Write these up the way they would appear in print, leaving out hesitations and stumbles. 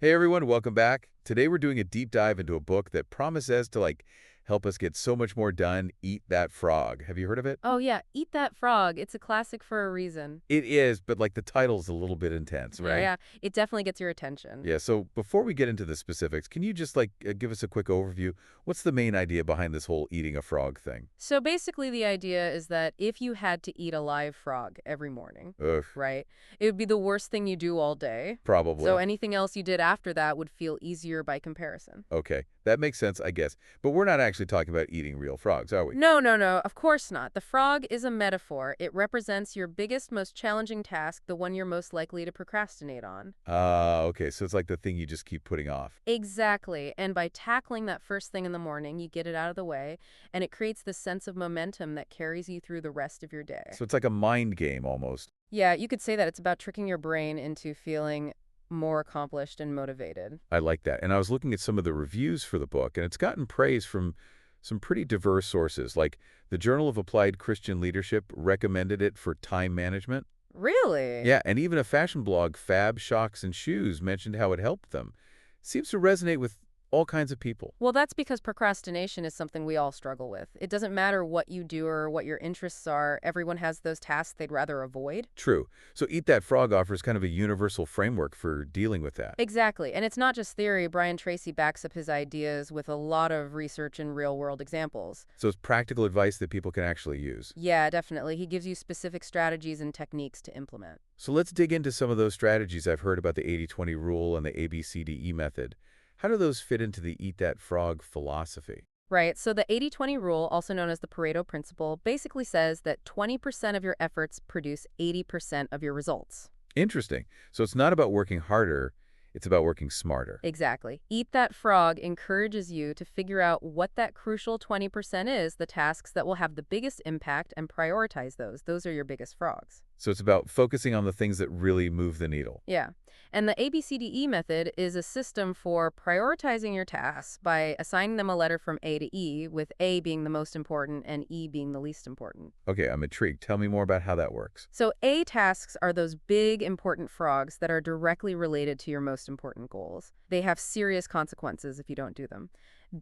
Hey everyone, welcome back. Today we're doing a deep dive into a book that promises to help us get so much more done. Eat That Frog. Have you heard of it? Oh yeah, Eat That Frog. It's a classic for a reason. It is, but the title's a little bit intense, Yeah, right? yeah, it definitely gets your attention. Yeah, so before we get into the specifics, can you just give us a quick overview? What's the main idea behind this whole eating a frog thing? So basically the idea is that if you had to eat a live frog every morning, Ugh, right, it would be the worst thing you do all day. So probably. anything else you did after that would feel easier by comparison. Okay, that makes sense, I guess. But we're not actually talking about eating real frogs, are we? No, no, no, of course not. The frog is a metaphor. It represents your biggest, most challenging task, the one you're most likely to procrastinate on. Okay, so it's like the thing you just keep putting off. Exactly. And by tackling that first thing in the morning, you get it out of the way, and it creates this sense of momentum that carries you through the rest of your day. So it's like a mind game almost. Yeah, you could say that it's about tricking your brain into feeling more accomplished and motivated. I like that. And I was looking at some of the reviews for the book, and it's gotten praise from some pretty diverse sources. Like the Journal of Applied Christian Leadership recommended it for time management. Really? Yeah, and even a fashion blog, Fab Shocks and Shoes, mentioned how it helped them. Seems to resonate with all kinds of people. Well, that's because procrastination is something we all struggle with. It doesn't matter what you do or what your interests are, everyone has those tasks they'd rather avoid. True. So Eat That Frog offers kind of a universal framework for dealing with that. Exactly. And it's not just theory. Brian Tracy backs up his ideas with a lot of research and real world examples. So it's practical advice that people can actually use. Yeah, definitely. He gives you specific strategies and techniques to implement. So let's dig into some of those strategies. I've heard about the 80-20 rule and the ABCDE method. How do those fit into the Eat That Frog philosophy? Right, so the 80-20 rule, also known as the Pareto principle, basically says that 20% of your efforts produce 80% of your results. Interesting. So it's not about working harder, it's about working smarter. Exactly. Eat That Frog encourages you to figure out what that crucial 20% is, the tasks that will have the biggest impact, and prioritize those. Those are your biggest frogs. So it's about focusing on the things that really move the needle. Yeah. And the ABCDE method is a system for prioritizing your tasks by assigning them a letter from A to E, with A being the most important and E being the least important. Okay, I'm intrigued. Tell me more about how that works. So A tasks are those big, important frogs that are directly related to your most important goals. They have serious consequences if you don't do them.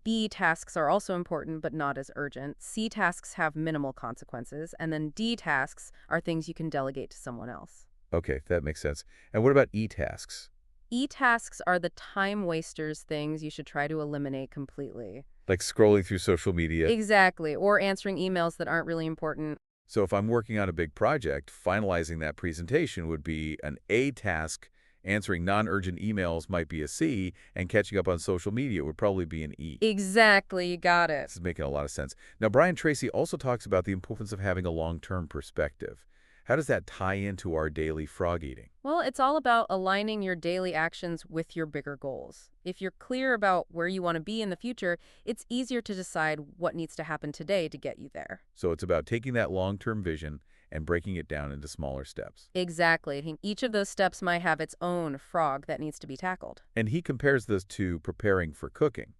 B tasks are also important but not as urgent. C tasks have minimal consequences. And then D tasks are things you can delegate to someone else. Okay, that makes sense. And what about e-tasks? E-tasks are the time wasters, things you should try to eliminate completely. Like scrolling through social media. Exactly, or answering emails that aren't really important. So if I'm working on a big project, finalizing that presentation would be an A task, answering non-urgent emails might be a C, and catching up on social media would probably be an E. Exactly, you got it. This is making a lot of sense. Now, Brian Tracy also talks about the importance of having a long-term perspective. How does that tie into our daily frog eating? Well, it's all about aligning your daily actions with your bigger goals. If you're clear about where you want to be in the future, it's easier to decide what needs to happen today to get you there. So it's about taking that long-term vision and breaking it down into smaller steps. Exactly. I think each of those steps might have its own frog that needs to be tackled. And he compares this to preparing for cooking,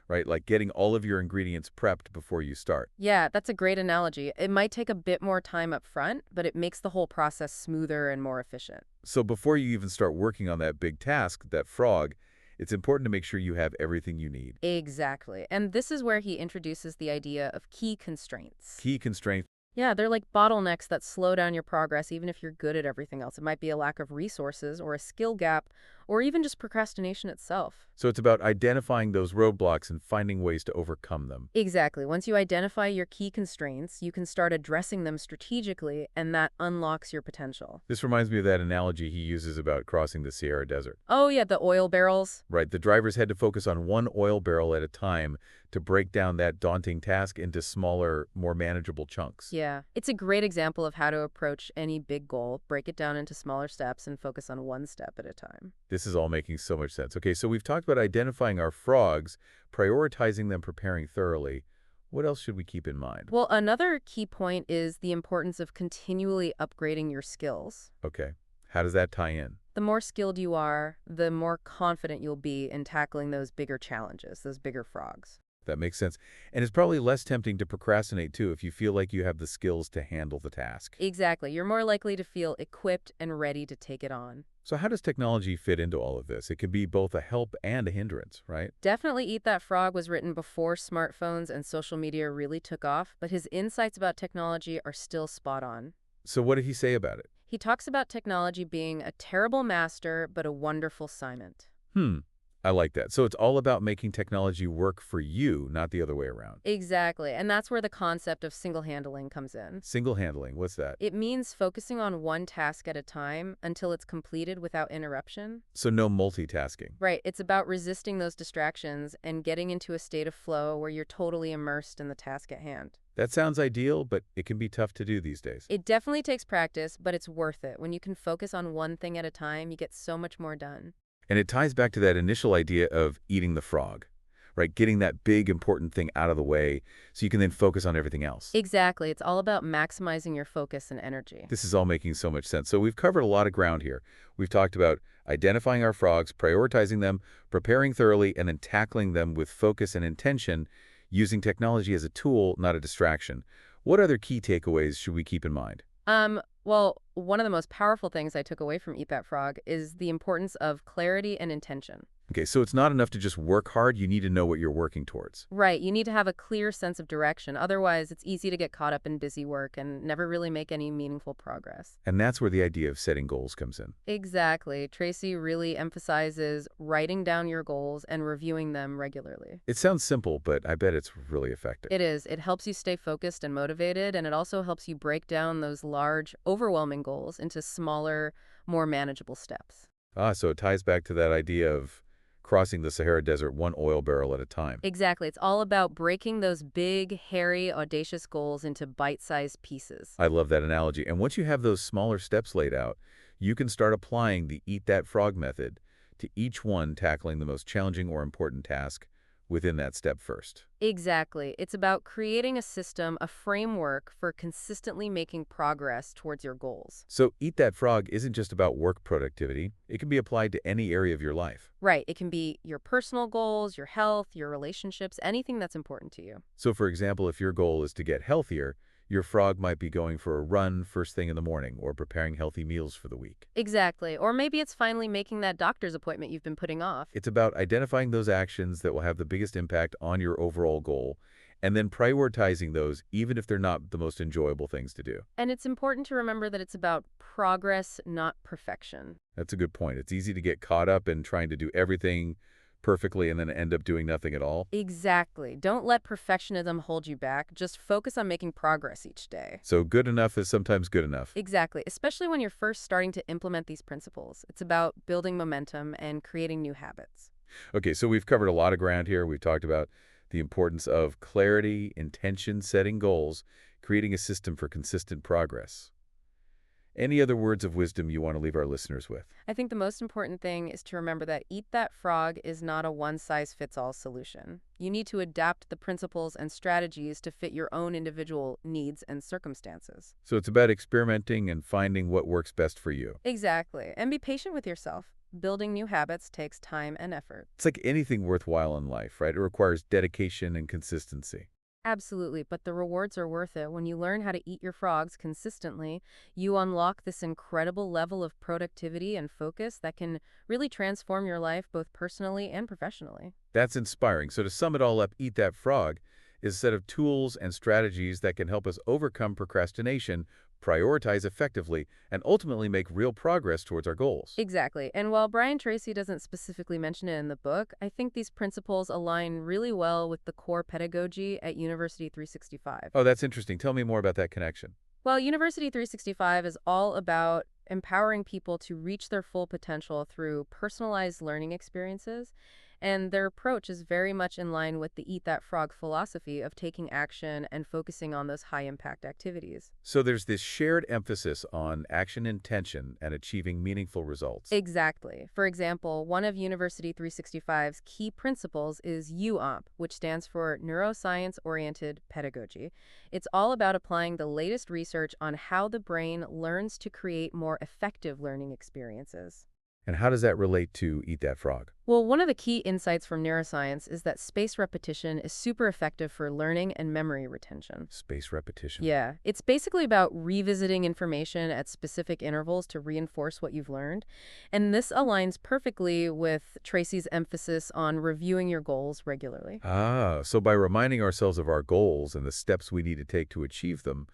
right? Like getting all of your ingredients prepped before you start. Yeah, that's a great analogy. It might take a bit more time up front, but it makes the whole process smoother and more efficient. So before you even start working on that big task, that frog, it's important to make sure you have everything you need. Exactly. And this is where he introduces the idea of key constraints. Key constraint. Yeah, they're like bottlenecks that slow down your progress even if you're good at everything else. It might be a lack of resources or a skill gap or even just procrastination itself. So it's about identifying those roadblocks and finding ways to overcome them. Exactly. Once you identify your key constraints, you can start addressing them strategically, and that unlocks your potential. This reminds me of that analogy he uses about crossing the Sahara Desert. Oh, yeah, the oil barrels. Right, the drivers had to focus on one oil barrel at a time to break down that daunting task into smaller, more manageable chunks. Yeah, it's a great example of how to approach any big goal, break it down into smaller steps, and focus on one step at a time. This is all making so much sense. Okay, so we've talked about identifying our frogs, prioritizing them, preparing thoroughly. What else should we keep in mind? Well, another key point is the importance of continually upgrading your skills. Okay, how does that tie in? The more skilled you are, the more confident you'll be in tackling those bigger challenges, those bigger frogs. That makes sense. And it's probably less tempting to procrastinate, too, if you feel like you have the skills to handle the task. Exactly. You're more likely to feel equipped and ready to take it on. So how does technology fit into all of this? It can be both a help and a hindrance, right? Definitely Eat That Frog was written before smartphones and social media really took off, but his insights about technology are still spot on. So what did he say about it? He talks about technology being a terrible master, but a wonderful Simon. Hmm, I like that. So it's all about making technology work for you, not the other way around. Exactly, and that's where the concept of single handling comes in. Single handling, what's that? It means focusing on one task at a time until it's completed without interruption. So no multitasking. Right, it's about resisting those distractions and getting into a state of flow where you're totally immersed in the task at hand. That sounds ideal, but it can be tough to do these days. It definitely takes practice, but it's worth it. When you can focus on one thing at a time, you get so much more done. And it ties back to that initial idea of eating the frog, right? Getting that big, important thing out of the way so you can then focus on everything else. Exactly, it's all about maximizing your focus and energy. This is all making so much sense. So we've covered a lot of ground here. We've talked about identifying our frogs, prioritizing them, preparing thoroughly, and then tackling them with focus and intention, using technology as a tool, not a distraction. What other key takeaways should we keep in mind? Well, one of the most powerful things I took away from Eat That Frog is the importance of clarity and intention. Okay, so it's not enough to just work hard. You need to know what you're working towards. Right, you need to have a clear sense of direction. Otherwise, it's easy to get caught up in busy work and never really make any meaningful progress. And that's where the idea of setting goals comes in. Exactly. Tracy really emphasizes writing down your goals and reviewing them regularly. It sounds simple, but I bet it's really effective. It is. It helps you stay focused and motivated, and it also helps you break down those large, overwhelming goals into smaller, more manageable steps. So it ties back to that idea of crossing the Sahara Desert one oil barrel at a time. Exactly. It's all about breaking those big, hairy, audacious goals into bite-sized pieces. I love that analogy. And once you have those smaller steps laid out, you can start applying the Eat That Frog method to each one, tackling the most challenging or important task within that step first. Exactly. It's about creating a system, a framework for consistently making progress towards your goals. So Eat That Frog isn't just about work productivity. It can be applied to any area of your life. Right. It can be your personal goals, your health, your relationships, anything that's important to you. So for example, if your goal is to get healthier, your frog might be going for a run first thing in the morning or preparing healthy meals for the week. Exactly. Or maybe it's finally making that doctor's appointment you've been putting off. It's about identifying those actions that will have the biggest impact on your overall goal and then prioritizing those even if they're not the most enjoyable things to do. And it's important to remember that it's about progress, not perfection. That's a good point. It's easy to get caught up in trying to do everything perfectly and then end up doing nothing at all. Exactly. Don't let perfectionism hold you back. Just focus on making progress each day. So good enough is sometimes good enough. Exactly. Especially when you're first starting to implement these principles. It's about building momentum and creating new habits. Okay, so we've covered a lot of ground here. We've talked about the importance of clarity, intention, setting goals, creating a system for consistent progress. Any other words of wisdom you want to leave our listeners with? I think the most important thing is to remember that Eat That Frog is not a one-size-fits-all solution. You need to adapt the principles and strategies to fit your own individual needs and circumstances. So it's about experimenting and finding what works best for you. Exactly. And be patient with yourself. Building new habits takes time and effort. It's like anything worthwhile in life, right? It requires dedication and consistency. Absolutely, but the rewards are worth it. When you learn how to eat your frogs consistently, you unlock this incredible level of productivity and focus that can really transform your life both personally and professionally. That's inspiring. So to sum it all up, Eat That Frog is a set of tools and strategies that can help us overcome procrastination, prioritize effectively, and ultimately make real progress towards our goals. Exactly. And while Brian Tracy doesn't specifically mention it in the book, I think these principles align really well with the core pedagogy at University 365. Oh, that's interesting. Tell me more about that connection. Well, University 365 is all about empowering people to reach their full potential through personalized learning experiences. And their approach is very much in line with the Eat That Frog philosophy of taking action and focusing on those high-impact activities. So there's this shared emphasis on action intention and achieving meaningful results. Exactly. For example, one of University 365's key principles is UOMP, which stands for Neuroscience-Oriented Pedagogy. It's all about applying the latest research on how the brain learns to create more effective learning experiences. And how does that relate to Eat That Frog? Well, one of the key insights from neuroscience is that spaced repetition is super effective for learning and memory retention. Space repetition. Yeah, it's basically about revisiting information at specific intervals to reinforce what you've learned. And this aligns perfectly with Tracy's emphasis on reviewing your goals regularly. Ah, so by reminding ourselves of our goals and the steps we need to take to achieve them,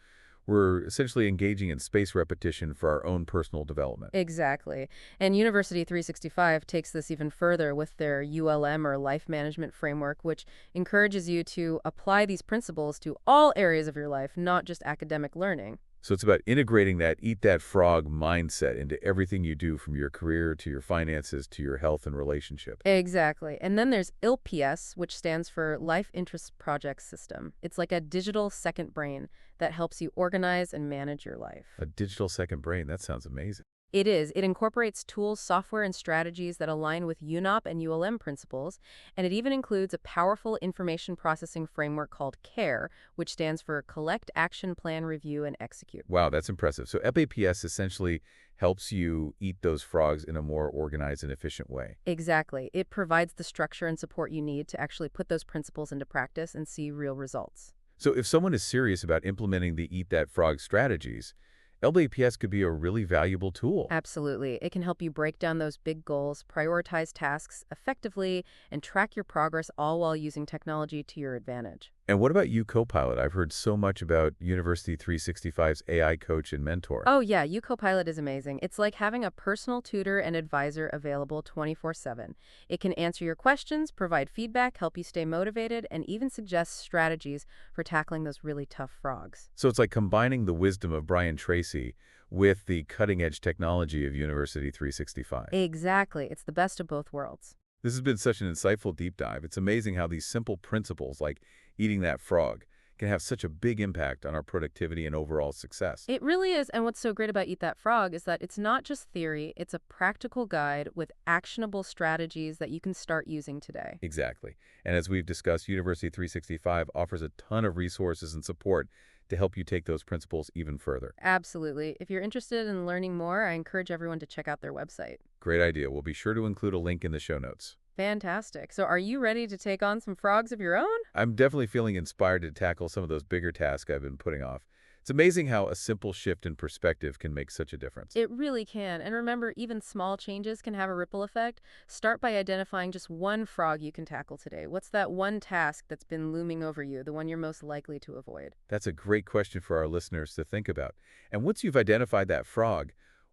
we're essentially engaging in space repetition for our own personal development. Exactly. And University 365 takes this even further with their ULM or life management framework, which encourages you to apply these principles to all areas of your life, not just academic learning. So it's about integrating that Eat That Frog mindset into everything you do, from your career to your finances to your health and relationship. Exactly. And then there's ILPS, which stands for Life Interest Project System. It's like a digital second brain that helps you organize and manage your life. A digital second brain, that sounds amazing. It is. It incorporates tools, software, and strategies that align with UNOP and ULM principles, and it even includes a powerful information processing framework called CARE, which stands for Collect, Action, Plan, Review, and Execute. Wow, that's impressive. So FAPS essentially helps you eat those frogs in a more organized and efficient way. Exactly. It provides the structure and support you need to actually put those principles into practice and see real results. So if someone is serious about implementing the Eat That Frog strategies, LBAPS could be a really valuable tool. Absolutely. It can help you break down those big goals, prioritize tasks effectively, and track your progress all while using technology to your advantage. And what about you, Copilot? I've heard so much about University 365's AI coach and mentor. Oh, yeah, UCopilot is amazing. It's like having a personal tutor and advisor available 24/7. It can answer your questions, provide feedback, help you stay motivated, and even suggest strategies for tackling those really tough frogs. So it's like combining the wisdom of Brian Tracy with the cutting-edge technology of University 365. Exactly. It's the best of both worlds. This has been such an insightful deep dive. It's amazing how these simple principles, like eating that frog, can have such a big impact on our productivity and overall success. It really is, and what's so great about Eat That Frog is that it's not just theory, it's a practical guide with actionable strategies that you can start using today. Exactly. And as we've discussed, University 365 offers a ton of resources and support to help you take those principles even further. Absolutely. If you're interested in learning more, I encourage everyone to check out their website. Great idea. We'll be sure to include a link in the show notes. Fantastic. So are you ready to take on some frogs of your own? I'm definitely feeling inspired to tackle some of those bigger tasks I've been putting off. It's amazing how a simple shift in perspective can make such a difference. It really can. And remember, even small changes can have a ripple effect. Start by identifying just one frog you can tackle today. What's that one task that's been looming over you, the one you're most likely to avoid? That's a great question for our listeners to think about. And once you've identified that frog,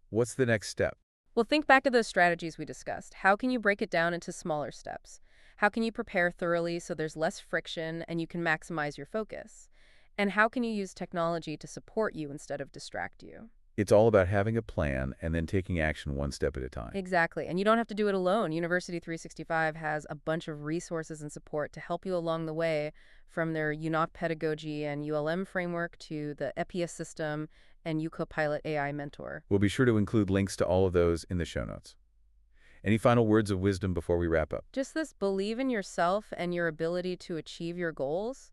what's the next step? Well, think back to those strategies we discussed. How can you break it down into smaller steps? How can you prepare thoroughly so there's less friction and you can maximize your focus? And how can you use technology to support you instead of distract you? It's all about having a plan and then taking action one step at a time. Exactly. And you don't have to do it alone. University 365 has a bunch of resources and support to help you along the way, from their UNOP pedagogy and ULM framework to the EPIA system and UCopilot AI mentor. We'll be sure to include links to all of those in the show notes. Any final words of wisdom before we wrap up? Just this: believe in yourself and your ability to achieve your goals.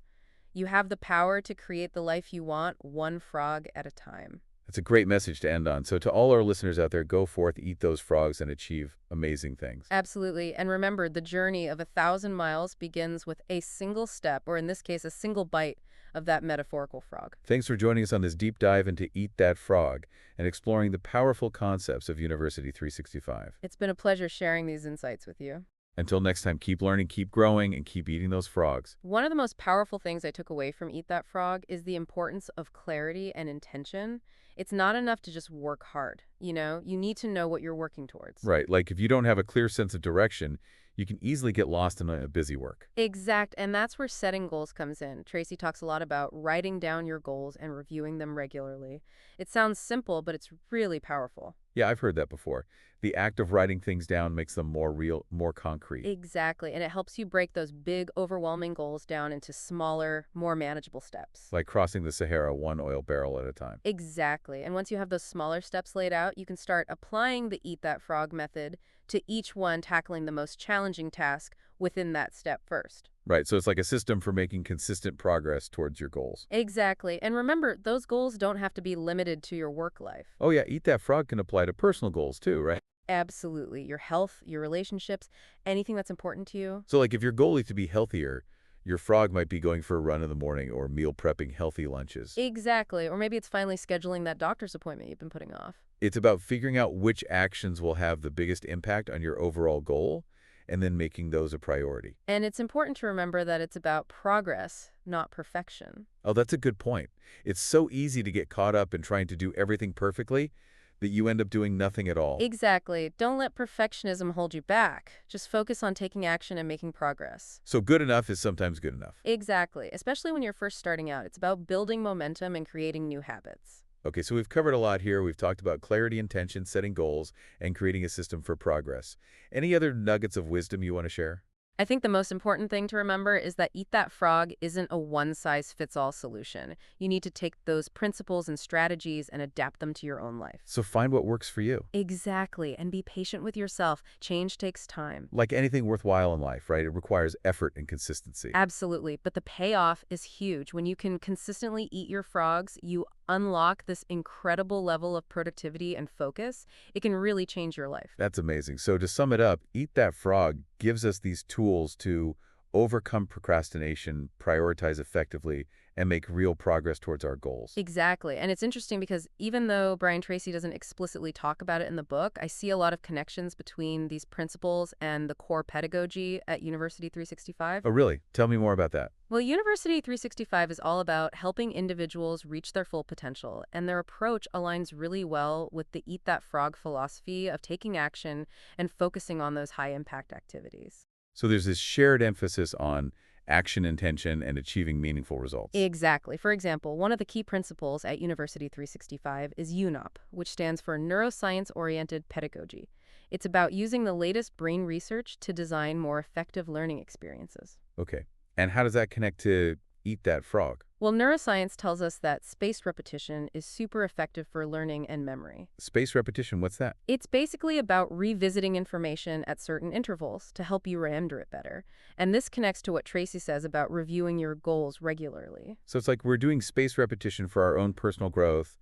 You have the power to create the life you want, one frog at a time. That's a great message to end on. So to all our listeners out there, go forth, eat those frogs, and achieve amazing things. Absolutely. And remember, the journey of 1,000 miles begins with a single step, or in this case, a single bite of that metaphorical frog. Thanks for joining us on this deep dive into Eat That Frog and exploring the powerful concepts of University 365. It's been a pleasure sharing these insights with you. Until next time, keep learning, keep growing, and keep eating those frogs. One of the most powerful things I took away from Eat That Frog is the importance of clarity and intention. It's not enough to just work hard. You need to know what you're working towards. Right, like if you don't have a clear sense of direction, you can easily get lost in a busy work. Exact, and that's where setting goals comes in. Tracy talks a lot about writing down your goals and reviewing them regularly. It sounds simple, but it's really powerful. Yeah, I've heard that before. The act of writing things down makes them more real, more concrete. Exactly, and it helps you break those big, overwhelming goals down into smaller, more manageable steps. Like crossing the Sahara one oil barrel at a time. Exactly, and once you have those smaller steps laid out, you can start applying the Eat That Frog method to each one, tackling the most challenging task within that step first. Right, so it's like a system for making consistent progress towards your goals. Exactly, and remember, those goals don't have to be limited to your work life. Oh yeah, Eat That Frog can apply to personal goals too, right? Absolutely. Your health, your relationships, anything that's important to you. So like if your goal is to be healthier, your frog might be going for a run in the morning or meal prepping healthy lunches. Exactly. Or maybe it's finally scheduling that doctor's appointment you've been putting off. It's about figuring out which actions will have the biggest impact on your overall goal and then making those a priority. And it's important to remember that it's about progress, not perfection. Oh, that's a good point. It's so easy to get caught up in trying to do everything perfectly that you end up doing nothing at all. Exactly. Don't let perfectionism hold you back. Just focus on taking action and making progress. So good enough is sometimes good enough. Exactly. Especially when you're first starting out. It's about building momentum and creating new habits. Okay, so we've covered a lot here. We've talked about clarity, intention, setting goals, and creating a system for progress. Any other nuggets of wisdom you want to share? I think the most important thing to remember is that Eat That Frog isn't a one-size-fits-all solution. You need to take those principles and strategies and adapt them to your own life. So find what works for you. Exactly, and be patient with yourself. Change takes time. Like anything worthwhile in life, right? It requires effort and consistency. Absolutely, but the payoff is huge. When you can consistently eat your frogs, you unlock this incredible level of productivity and focus. It can really change your life. That's amazing. So to sum it up, Eat That Frog gives us these tools to overcome procrastination, prioritize effectively, and make real progress towards our goals. Exactly. And it's interesting because even though Brian Tracy doesn't explicitly talk about it in the book, I see a lot of connections between these principles and the core pedagogy at University 365. Oh, really? Tell me more about that. Well, University 365 is all about helping individuals reach their full potential, and their approach aligns really well with the Eat That Frog philosophy of taking action and focusing on those high-impact activities. So there's this shared emphasis on action intention and achieving meaningful results. Exactly. For example, one of the key principles at University 365 is UNOP, which stands for Neuroscience-Oriented Pedagogy. It's about using the latest brain research to design more effective learning experiences. Okay. And how does that connect to Eat That Frog? Well, neuroscience tells us that spaced repetition is super effective for learning and memory. Space repetition, what's that? It's basically about revisiting information at certain intervals to help you remember it better. And this connects to what Tracy says about reviewing your goals regularly. So it's like we're doing space repetition for our own personal growth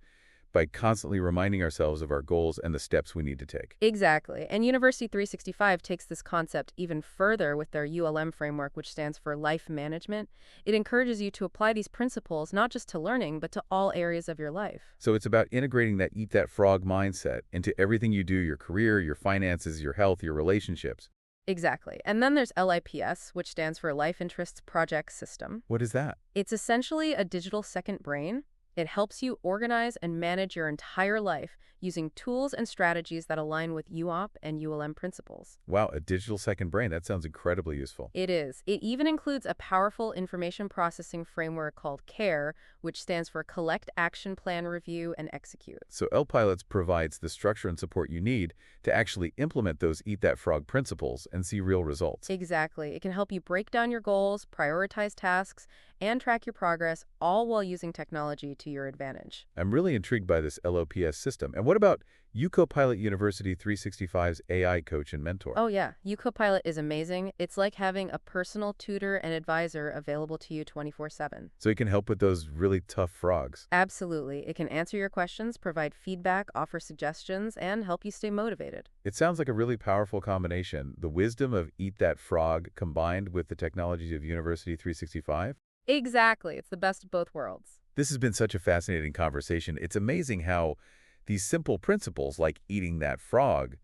by constantly reminding ourselves of our goals and the steps we need to take. Exactly. And University 365 takes this concept even further with their ULM framework, which stands for Life Management. It encourages you to apply these principles not just to learning, but to all areas of your life. So it's about integrating that Eat That Frog mindset into everything you do, your career, your finances, your health, your relationships. Exactly. And then there's LIPS, which stands for Life Interests Project System. What is that? It's essentially a digital second brain. It helps you organize and manage your entire life using tools and strategies that align with UOP and ULM principles. Wow, a digital second brain. That sounds incredibly useful. It is. It even includes a powerful information processing framework called CARE, which stands for Collect, Action, Plan, Review, and Execute. So LPilots provides the structure and support you need to actually implement those Eat That Frog principles and see real results. Exactly. It can help you break down your goals, prioritize tasks, and track your progress, all while using technology to your advantage. I'm really intrigued by this LOPS system. And what about UCoPilot University 365's AI coach and mentor? Oh yeah, UCoPilot is amazing. It's like having a personal tutor and advisor available to you 24/7. So it can help with those really tough frogs. Absolutely. It can answer your questions, provide feedback, offer suggestions, and help you stay motivated. It sounds like a really powerful combination. The wisdom of Eat That Frog combined with the technologies of University 365. Exactly. It's the best of both worlds. This has been such a fascinating conversation. It's amazing how these simple principles, like eating that frog,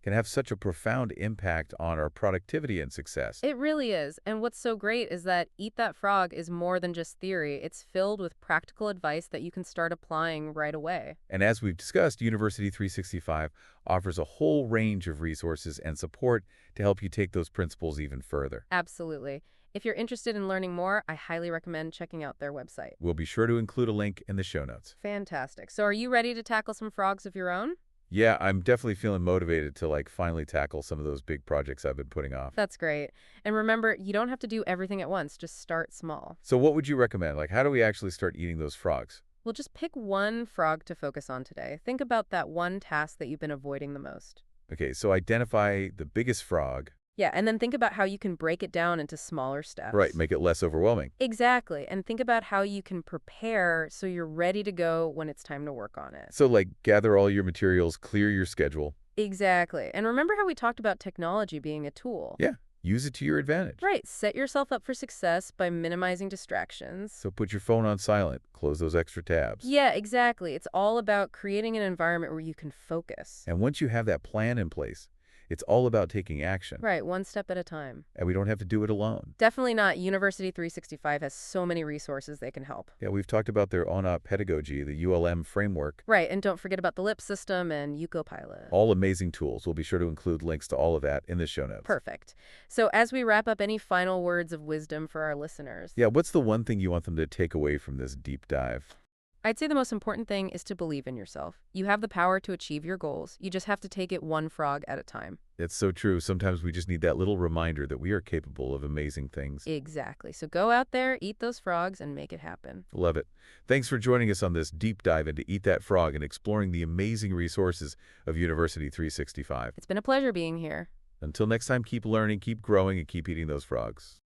can have such a profound impact on our productivity and success. It really is. And what's so great is that Eat That Frog is more than just theory. It's filled with practical advice that you can start applying right away. And as we've discussed, University 365 offers a whole range of resources and support to help you take those principles even further. Absolutely. If you're interested in learning more, I highly recommend checking out their website. We'll be sure to include a link in the show notes. Fantastic. So are you ready to tackle some frogs of your own? Yeah, I'm definitely feeling motivated to finally tackle some of those big projects I've been putting off. That's great. And remember, you don't have to do everything at once. Just start small. So what would you recommend? How do we actually start eating those frogs? Well, just pick one frog to focus on today. Think about that one task that you've been avoiding the most. Okay, so identify the biggest frog. Yeah, and then think about how you can break it down into smaller steps. Right, make it less overwhelming. Exactly. And think about how you can prepare so you're ready to go when it's time to work on it. So gather all your materials, clear your schedule. Exactly. And remember how we talked about technology being a tool? Yeah, use it to your advantage. Right. Set yourself up for success by minimizing distractions. So put your phone on silent, close those extra tabs. Yeah, exactly. It's all about creating an environment where you can focus. And once you have that plan in place, it's all about taking action. Right, one step at a time. And we don't have to do it alone. Definitely not. University 365 has so many resources they can help. Yeah, we've talked about their on-up pedagogy, the ULM framework. Right, and don't forget about the LIP system and UcoPilot. All amazing tools. We'll be sure to include links to all of that in the show notes. Perfect. So as we wrap up, any final words of wisdom for our listeners? Yeah, what's the one thing you want them to take away from this deep dive? I'd say the most important thing is to believe in yourself. You have the power to achieve your goals. You just have to take it one frog at a time. It's so true. Sometimes we just need that little reminder that we are capable of amazing things. Exactly. So go out there, eat those frogs, and make it happen. Love it. Thanks for joining us on this deep dive into Eat That Frog and exploring the amazing resources of University 365. It's been a pleasure being here. Until next time, keep learning, keep growing, and keep eating those frogs.